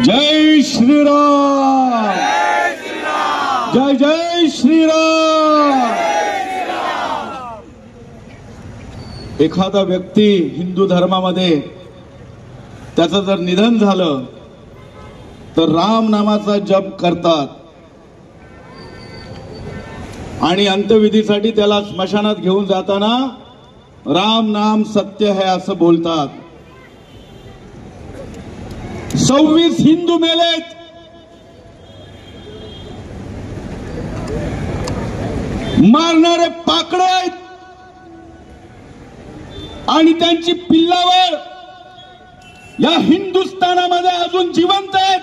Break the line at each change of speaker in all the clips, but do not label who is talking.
जय श्रीराम, जय जय श्रीराम। एखादा व्यक्ती हिंदू धर्मामध्ये त्याचं जर निधन झालं तर राम नामाचा जप करतात आणि अंत्यविधीसाठी त्याला स्मशानात घेऊन जाताना राम नाम सत्य है असं बोलतात। 26 हिंदू मेलेत। मारणारे पाकडे आहेत आणि त्यांची पिल्लावर या हिंदुस्थानामध्ये अजून जिवंत आहेत।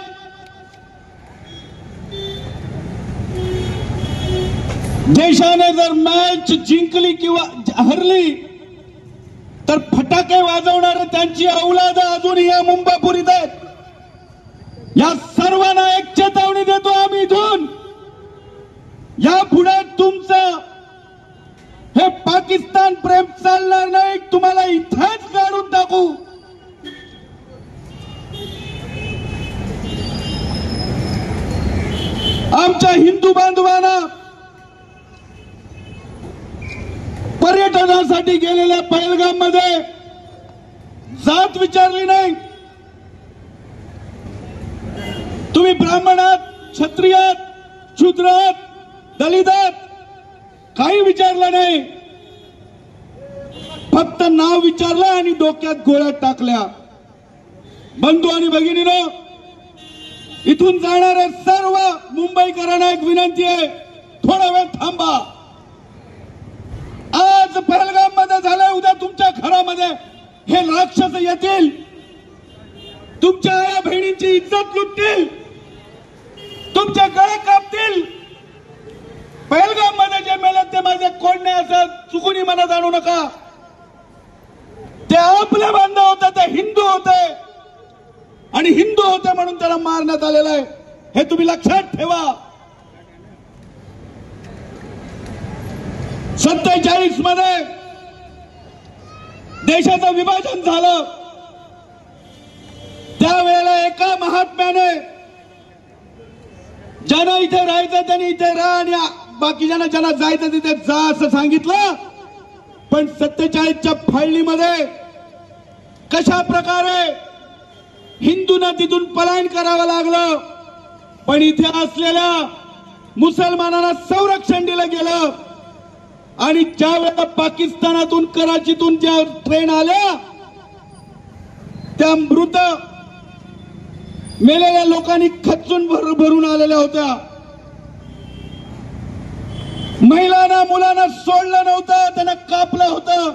देशाने जर मॅच जिंकली किंवा हरली तर फटाके वाजवणारे त्यांची औलाद अजूनही या मुंबापुरीत आहेत। या सर्वांना एक चेतावणी देतो आम्ही इथून, यापुढे तुमचं हे पाकिस्तान प्रेम चालणार नाही। तुम्हाला इथेच काढून टाकू। आमच्या हिंदू बांधवांना पर्यटनासाठी गेलेल्या पहलगाम मध्ये जात विचारली नाही। तुम्ही ब्राह्मणात, क्षत्रियात, शूद्रात, दलितात काही विचारलं नाही। फक्त नाव विचारलं आणि डोक्यात गोळ्या टाकल्या। बंधू आणि भगिनीनो, इथून जाणाऱ्या सर्व मुंबईकरांना एक विनंती आहे, थोडा वेळ थांबा। आज पहलगाम मध्ये झालं, उद्या तुमच्या घरामध्ये हे राक्षस येतील, तुमच्या आया बहिणींची इज्जत लुटतील, तुमचे गळे कापतील। पहलगाम मध्ये जे मेले ते माझे कोण नाही असं चुकूनही मनात आणू नका। ते आपले बांधव होते, ते हिंदू होते आणि हिंदू होते म्हणून त्याला मारण्यात आलेलं आहे, हे तुम्ही लक्षात ठेवा। 47 मध्ये देशाचं विभाजन झालं, त्यावेळेला एका महात्म्याने ज्यांना इथे राहायचं त्यांनी इथे राहा आणि बाकीच्यांना ज्यांना जायचं तिथे जा असं सांगितलं। पण 47च्या फाळणीमध्ये कशा प्रकारे हिंदूंना तिथून पलायन करावं लागलं, पण इथे असलेल्या मुसलमानांना संरक्षण दिलं गेलं। आणि ज्या वेळेला पाकिस्तानातून, कराचीतून ज्या ट्रेन आल्या, त्या मृत मेलेल्या लोकांनी खचून भरून आलेल्या होत्या। महिलांना, मुलांना सोडलं नव्हतं, त्यांना कापलं होतं।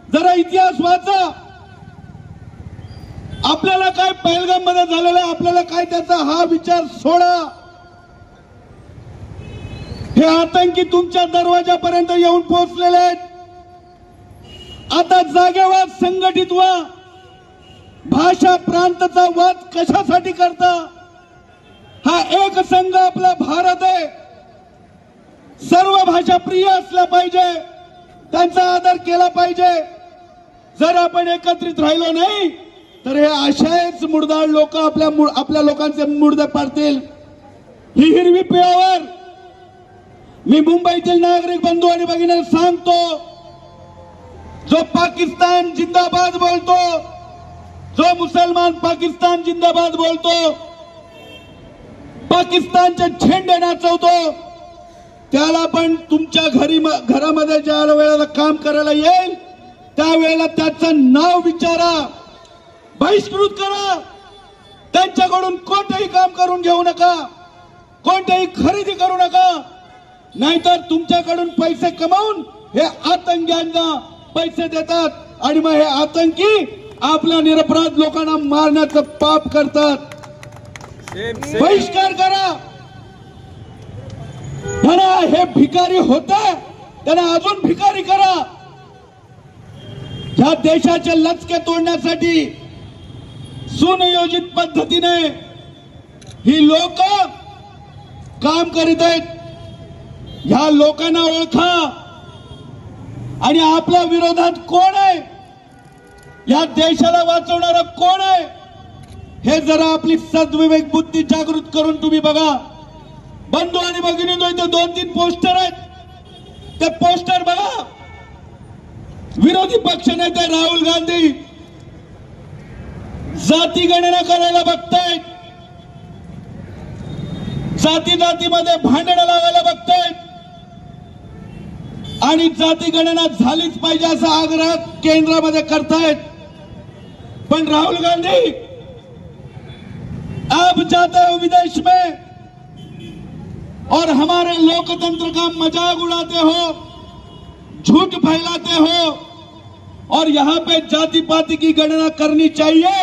जरा इतिहास वाचा, आपल्याला काय पहलगाम मध्ये झालेलं, आपल्याला काय त्याचा हा विचार सोडा। हे आतंकी तुमच्या दरवाजापर्यंत येऊन पोहोचलेले आहेत। आता जागेवर संघटित व्हा। भाषा प्रांताचा वाद कशासाठी करता? हा एक संघ आपला भारत आहे, सर्व भाषा प्रिय असल्या पाहिजे, त्यांचा आदर केला पाहिजे। जर आपण एकत्रित राहिलो नाही तर हे अशाच मुर्दाळ लोक आपल्या लोकांचे मुर्दे पाडतील। ही हिरवी पिळावर मी मुंबईतील नागरिक बंधू आणि भगिनींना सांगतो, जो पाकिस्तान जिंदाबाद बोलतो, जो मुसलमान पाकिस्तान जिंदाबाद बोलतो, पाकिस्तानचे झेंडे नाचवतो, त्याला पण तुमच्या घरामध्ये ज्या वेळेला काम करायला येईल त्यावेळेला त्याचं नाव विचारा, बहिष्कृत करा। त्यांच्याकडून कोणतेही काम करून घेऊ नका, कोणतेही खरेदी करू नका, नाहीतर तुमच्याकडून पैसे कमावून हे आतंक्यांना पैसे देतात आणि मग हे आतंकी आपल्या निरपराध लोकांना मारण्याचं पाप करतात। बहिष्कार करा। त्यांना हे भिकारी होते, त्यांना अजून भिकारी करा। या देशाचे लचके तोडण्यासाठी सुनियोजित पद्धतीने ही लोक काम करीत आहेत। ह्या लोकांना ओळखा आणि आपल्या विरोधात कोण आहे, या देशाला वाचवणारा कोण आहे हे जरा आपली सद्विवेक बुद्धी जागृत करून तुम्ही बघा. बंधू आणि भगिनींनो, इथे 2-3 पोस्टर आहेत. ते पोस्टर बघा. विरोधी पक्ष नेते राहुल गांधी जाती गणना करायला बघतायत, जाती जातीमध्ये भांडण लावायला बघतायत आणि जाती गणना झालीच पाहिजे असा आग्रह केंद्रामध्ये करतायत. पण राहुल गांधी, आप जाते हो विदेश में और हमारे लोकतंत्र का मजाक उड़ाते हो, झूठ फैलाते हो और यहां पे जाति पाति की गणना करनी चाहिए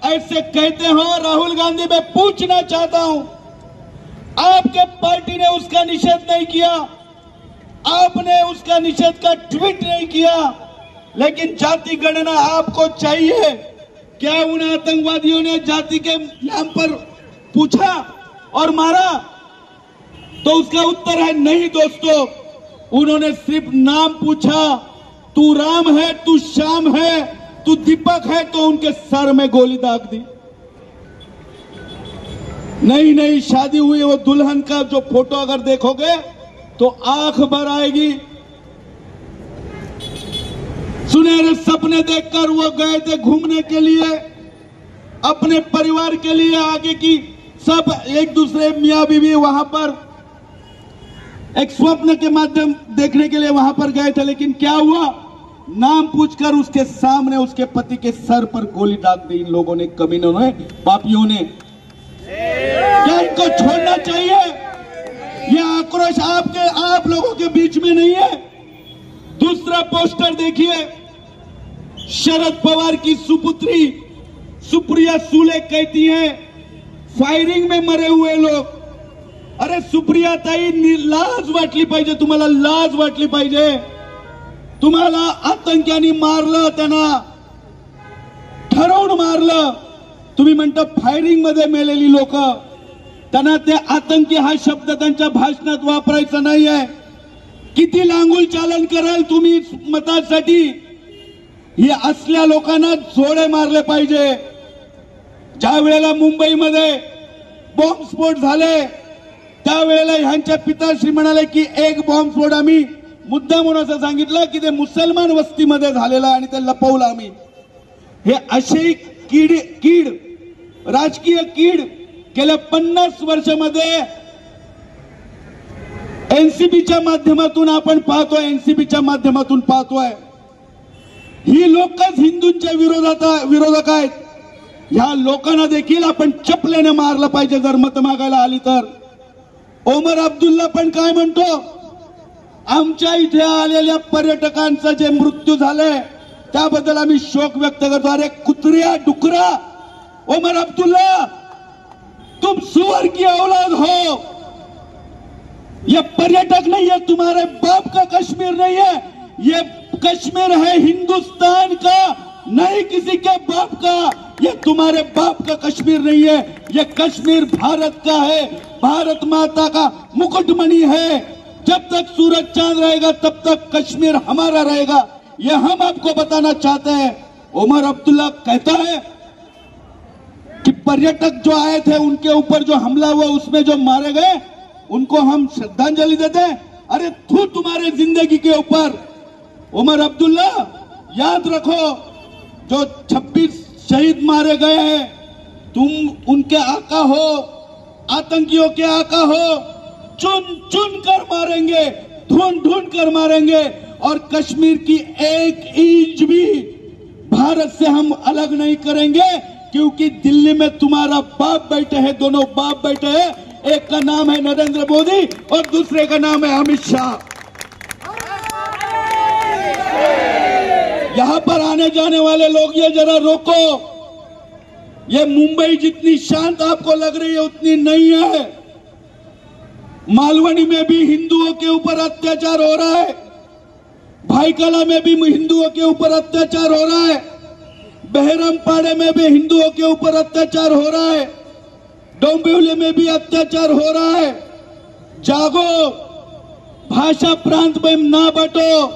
ऐसे कहते हो. राहुल गांधी, मैं पूछना चाहता हूं, आपके पार्टी ने उसका निषेध नहीं किया, आपने उसका निषेध का ट्वीट नहीं किया, लेकिन जाति गणना आपको चाहिए. क्या उन आतंकवादियों ने जाति के नाम पर पूछा और मारा? तो उसका उत्तर है नहीं दोस्तों. उन्होंने सिर्फ नाम पूछा, तू राम है, तू श्याम है, तू दीपक है, तो उनके सर में गोली दाग दी. नई नई शादी हुई वो दुल्हन का जो फोटो अगर देखोगे तो आंख भर आएगी. सुनहरे सपने देखकर वो गए थे घूमने के लिए, अपने परिवार के लिए, आगे की सब एक दूसरे मियां बीवी वहां पर एक स्वप्न के माध्यम देखने के लिए वहां पर गए थे. लेकिन क्या हुआ? नाम पूछकर उसके सामने उसके पति के सर पर गोली दाग दी इन लोगों ने, कमीनों ने, पापियों ने. क्या इनको छोड़ना चाहिए? यह आक्रोश आप लोगों के बीच में नहीं है. दूसरा पोस्टर देखिए. शरद पवार की सुपुत्री सुप्रिया सुले कहती हैं फायरिंग में मरे हुए लोग. अरे सुप्रिया ताई, लाज वाटली पाहिजे तुम्हाला, लाज वाटली पाहिजे. तुम्हाला आतंक्यांनी मारलं, त्यांना ठरवून मारलं. तुम्ही म्हणता फायरिंग मध्ये मेलेली लोक, त्यांना ते आतंकी हा शब्द त्यांच्या भाषणात वापरायचा नाहीये. किती लांगुल चालन कराल तुम्ही मतासाठी? हे असल्या लोकांना जोडे मारले पाहिजे. ज्या वेळेला मुंबईमध्ये बॉम्बस्फोट झाले त्यावेळेला ह्यांच्या पिताश्री म्हणाले की एक बॉम्बस्फोट आम्ही मुद्दा म्हणून असं सांगितलं की ते मुसलमान वस्तीमध्ये झालेला आणि ते लपवलं आम्ही. हे अशी कीड राजकीय कीड गेल्या 50 वर्षामध्ये एनसीपीच्या माध्यमातून आपण पाहतोय, एनसीपीच्या माध्यमातून पाहतोय. ही लोकच हिंदूंच्या विरोधक आहेत. ह्या लोकांना देखील आपण चपलेने मारलं पाहिजे जर मत मागायला आली तर. ओमर अब्दुल्ला पण काय म्हणतो, आमच्या इथे आलेल्या पर्यटकांचा जे मृत्यू झालाय त्याबद्दल आम्ही शोक व्यक्त करतो. अरे कुत्रिया डुकरा, ओमर अब्दुल्ला, तुम सुअर की औलाद हो. ये पर्यटक नहीं है, तुम्हारे बाप का कश्मीर नहीं है. ये कश्मीर है हिंदुस्तान का, नहीं किसी के बाप का. ये तुम्हारे बाप का कश्मीर नहीं है, ये कश्मीर भारत का है, भारत माता का मुकुटमणि है. जब तक सूरज चांद रहेगा तब तक कश्मीर हमारा रहेगा, ये हम आपको बताना चाहते हैं. ओमर अब्दुल्ला कहता है कि पर्यटक जो आए थे उनके ऊपर जो हमला हुआ उसमें जो मारे गए उनको हम श्रद्धांजलि देते हैं. अरे थू तुम्हारे जिंदगी के ऊपर. ओमर अब्दुल्ला, याद रखो जो 26 शहीद मारे गए हैं, तुम उनके आका हो, आतंकियों के आका हो. चुन चुन कर मारेंगे, ढूंढ ढूंढ कर मारेंगे और कश्मीर की एक इंच भी भारत से हम अलग नहीं करेंगे. क्योंकि दिल्ली में तुम्हारा बाप बैठे हैं, दोनों बाप बैठे हैं. एक का नाम है नरेंद्र मोदी और दूसरे का नाम है अमित शाह. यहां पर आने जाने वाले लोग ये जरा रोको. ये मुंबई जितनी शांत आपको लग रही है उतनी नहीं है. मालवनी में भी हिंदुओं के ऊपर अत्याचार हो रहा है, भाईकला में भी हिंदुओं के ऊपर अत्याचार हो रहा है, बहरमपाड़े में भी हिंदुओं के ऊपर अत्याचार हो रहा है, डोंबिवली में भी अत्याचार हो रहा है. जागो, भाषा प्रांत में ना बटो.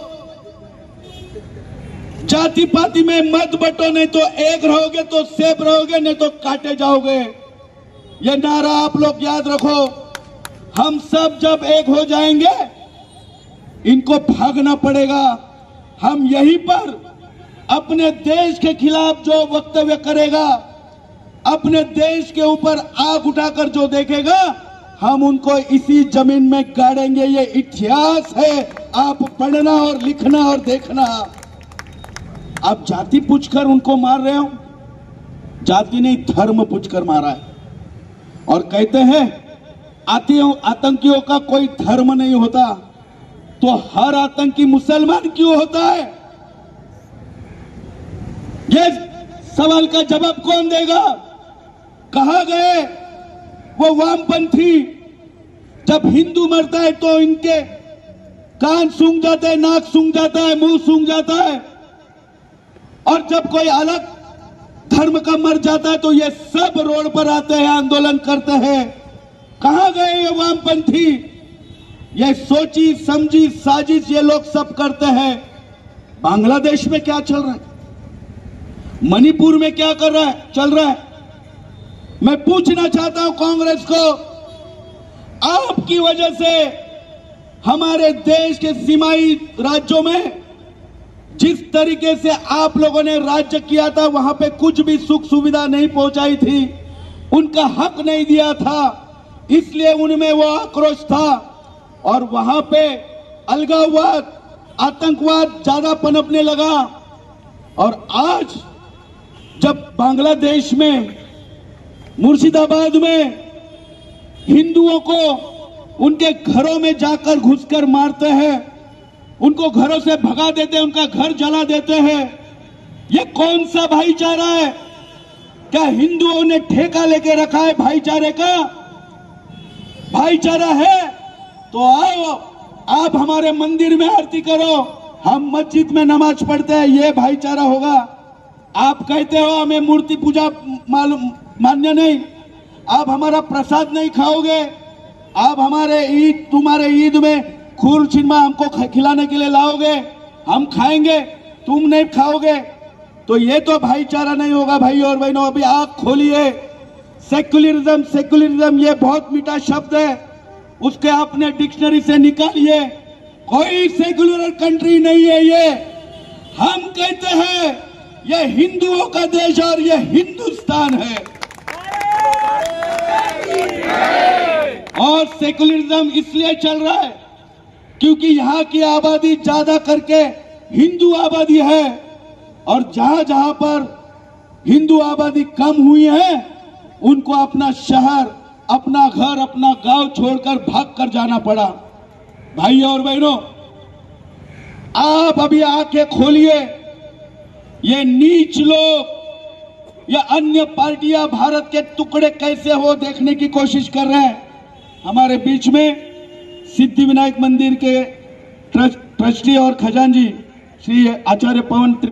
जाति पाति में मत बटो, नहीं तो एक रहोगे तो सेब रहोगे, नहीं तो काटे जाओगे। ये नारा आप लोग याद रखो। हम सब जब एक हो जाएंगे, इनको भागना पड़ेगा। हम यहीं पर अपने देश के खिलाफ जो वक्तव्य करेगा, अपने देश के ऊपर आग उठाकर जो देखेगा, हम उनको इसी जमीन में गाड़ेंगे। ये इतिहास है, आप पढ़ना और लिखना और देखना। आप जाति पूछकर उनको मार रहे हो, जाति नहीं धर्म पूछकर मारा है। और कहते हैं आतंकियों का कोई धर्म नहीं होता, तो हर आतंकी मुसलमान क्यों होता है? ये सवाल का जवाब कौन देगा? कहां गए वो वामपंथी? जब हिंदू मरता है तो इनके कान सूंघ जाते हैं, नाक सूंघ जाता है, मुंह सूंघ जाता है। और जब कोई अलग धर्म का मर जाता है तो ये सब रोड पर आते हैं, आंदोलन करते हैं। कहां गए ये वामपंथी? ये सोची समझी साजिश ये लोग सब करते हैं। बांग्लादेश में क्या चल रहा है, मणिपुर में क्या चल रहा है? मैं पूछना चाहता हूं कांग्रेस को, आपकी वजह से हमारे देश के सीमाई राज्यों में जिस तरीके से आप लोगों ने राज्य किया था, वहां पे कुछ भी सुख सुविधा नहीं पहुंचाई थी, उनका हक नहीं दिया था, इसलिए उनमें वो आक्रोश था। और वहां पे अलगाववाद, आतंकवाद ज्यादा पनपने लगा। और आज जब बांग्लादेश में, मुर्शिदाबाद में हिंदुओं को उनके घरों में जाकर घुसकर मारते हैं, उनको घरों से भगा देते हैं, उनका घर जला देते हैं, ये कौन सा भाईचारा है? क्या हिंदुओं ने ठेका लेके रखा है भाईचारे का? भाईचारा है तो आओ, आप हमारे मंदिर में आरती करो, हम मस्जिद में नमाज पढ़ते हैं, ये भाईचारा होगा। आप कहते हो हमें मूर्ति पूजा मान्य नहीं, आप हमारा प्रसाद नहीं खाओगे, आप तुम्हारे ईद में खूर छिनमा हमको खिलाने के लिए लाओगे, हम खाएंगे, तुम नहीं खाओगे, तो ये तो भाईचारा नहीं होगा। भाई और बहनों, अभी आंख खोलिए। सेक्युलरिज्म ये बहुत मीठा शब्द है, उसके आपने डिक्शनरी से निकालिए। कोई सेक्युलर कंट्री नहीं है ये। हम कहते हैं ये हिंदुओं का देश और ये हिंदुस्तान है। और सेक्युलरिज्म इसलिए चल रहा है क्योंकि यहां की आबादी ज्यादा करके हिंदू आबादी है, और जहां जहां पर हिंदू आबादी कम हुई है, उनको अपना शहर, अपना घर, अपना गांव छोड़कर भागकर जाना पड़ा। भाई और बहनों, आप अभी आंखें खोलिए। ये नीच लोग या अन्य पार्टियां भारत के टुकड़े कैसे हो देखने की कोशिश कर रहे हैं। हमारे बीच में सिद्धिविनायक मंदिर के ट्रस्टी और खजांची श्री आचार्य पवन